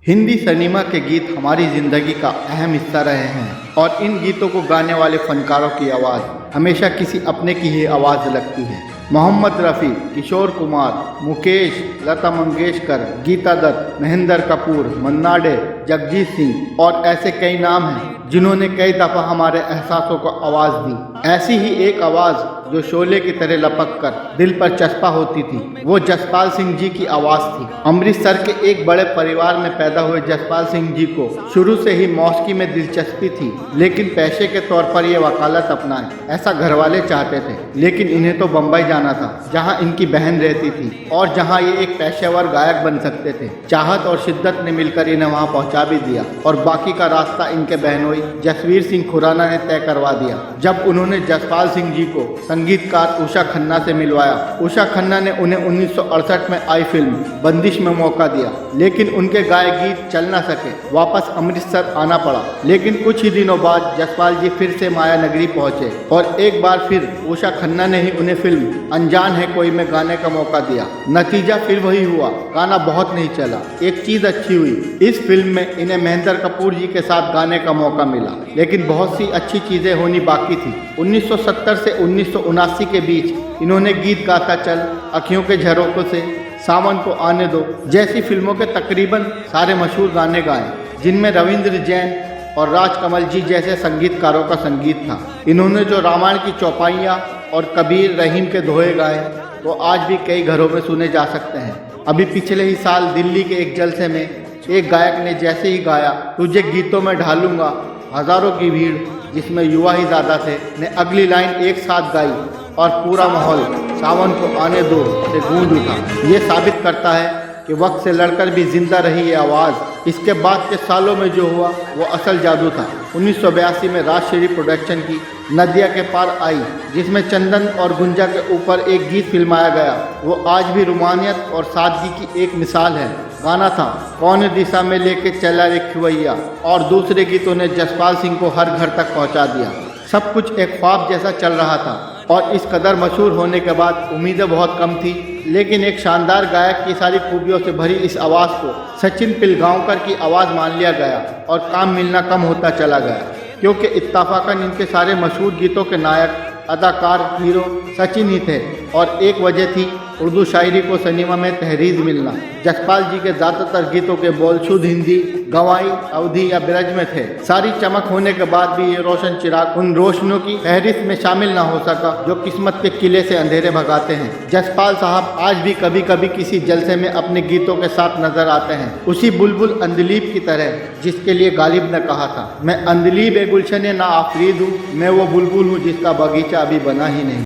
Hindi cinema के गीत हमारी ज़िंदगी का अहम हिस्सा रहे हैं और इन गीतों को गाने वाले फनकारों की आवाज़ हमेशा किसी अपने की ही आवाज़ लगती है। मोहम्मद रफ़ी, किशोर कुमार, मुकेश, लता मंगेशकर, गीता दत्त, महेंद्र कपूर, मन्ना डे, जगजीत सिंह और ऐसे कई नाम हैं जिन्होंने कई दफ़ा हमारे एहसासों को आवाज़ दी। ऐसी ही एक आवाज़ जो शोले की तरह लपक कर दिल पर चस्पा होती थी, वो जसपाल सिंह जी की आवाज़ थी। अमृतसर के एक बड़े परिवार में पैदा हुए जसपाल सिंह जी को शुरू से ही मौसीकी में दिलचस्पी थी, लेकिन पेशे के तौर पर ये वकालत अपनाएं ऐसा घरवाले चाहते थे। लेकिन इन्हें तो बम्बई जाना था, जहाँ इनकी बहन रहती थी और जहाँ ये एक पेशेवर गायक बन सकते थे। चाहत और शिद्दत ने मिलकर इन्हें वहाँ पहुँचा भी दिया और बाकी का रास्ता इनके बहनोई जसवीर सिंह खुराना ने तय करवा दिया। जब उन्होंने जसपाल सिंह जी को संगीतकार उषा खन्ना से मिलवाया, उषा खन्ना ने उन्हें 1968 में आई फिल्म बंदिश में मौका दिया, लेकिन उनके गाए गीत चल न सके। वापस अमृतसर आना पड़ा, लेकिन कुछ ही दिनों बाद जसपाल जी फिर से माया नगरी पहुंचे और एक बार फिर उषा खन्ना ने ही उन्हें फिल्म अनजान है कोई में गाने का मौका दिया। नतीजा फिर वही हुआ, गाना बहुत नहीं चला। एक चीज़ अच्छी हुई, इस फिल्म में इन्हें महेंद्र कपूर जी के साथ गाने का मौका मिला, लेकिन बहुत सी अच्छी चीज़ें होनी बाकी थी। 1970 से 1979 के बीच इन्होंने गीत गाता चल, अखियों के झरोकों से, सावन को आने दो जैसी फिल्मों के तकरीबन सारे मशहूर गाने गाए, जिनमें रविंद्र जैन और राजकमल जी जैसे संगीतकारों का संगीत था। इन्होंने जो रामायण की चौपाइयाँ और कबीर रहीम के दोहे गाए, वो आज भी कई घरों में सुने जा सकते हैं। अभी पिछले ही साल दिल्ली के एक जलसे में एक गायक ने जैसे ही गाया, तुझे गीतों में ढालूंगा, हज़ारों की भीड़ जिसमें युवा ही ज़्यादा थे ने अगली लाइन एक साथ गाई और पूरा माहौल सावन को आने दो से गूंज उठा। ये साबित करता है कि वक्त से लड़कर भी जिंदा रही ये आवाज़। इसके बाद के सालों में जो हुआ वो असल जादू था। 1982 में राजश्री प्रोडक्शन की नदिया के पार आई, जिसमें चंदन और गुंजा के ऊपर एक गीत फिल्माया गया। वो आज भी रुमानियत और सादगी की एक मिसाल है। गाना था कौन दिशा में लेके चला रे खिवैया और दूसरे गीतों ने जसपाल सिंह को हर घर तक पहुंचा दिया। सब कुछ एक ख्वाब जैसा चल रहा था और इस कदर मशहूर होने के बाद उम्मीदें बहुत कम थी, लेकिन एक शानदार गायक की सारी खूबियों से भरी इस आवाज़ को सचिन पिलगांवकर की आवाज़ मान लिया गया और काम मिलना कम होता चला गया, क्योंकि इत्तफाकन इनके सारे मशहूर गीतों के नायक, अदाकार, हीरो सचिन ही थे और एक वजह थी उर्दू शायरी को सिनेमा में तहरीर मिलना। जसपाल जी के ज़्यादातर गीतों के बोल शुद्ध हिंदी, गवाई, अवधी या ब्रज में थे। सारी चमक होने के बाद भी ये रोशन चिराग उन रोशनियों की फहरिस्त में शामिल ना हो सका जो किस्मत के किले से अंधेरे भगाते हैं। जसपाल साहब आज भी कभी कभी किसी जलसे में अपने गीतों के साथ नजर आते हैं, उसी बुलबुल अंदलीब की तरह जिसके लिए गालिब ने कहा था, मैं अंदलीब ए गुलशन ना आफरीद हूँ, मैं वो बुलबुल हूँ जिसका बगीचा अभी बना ही नहीं।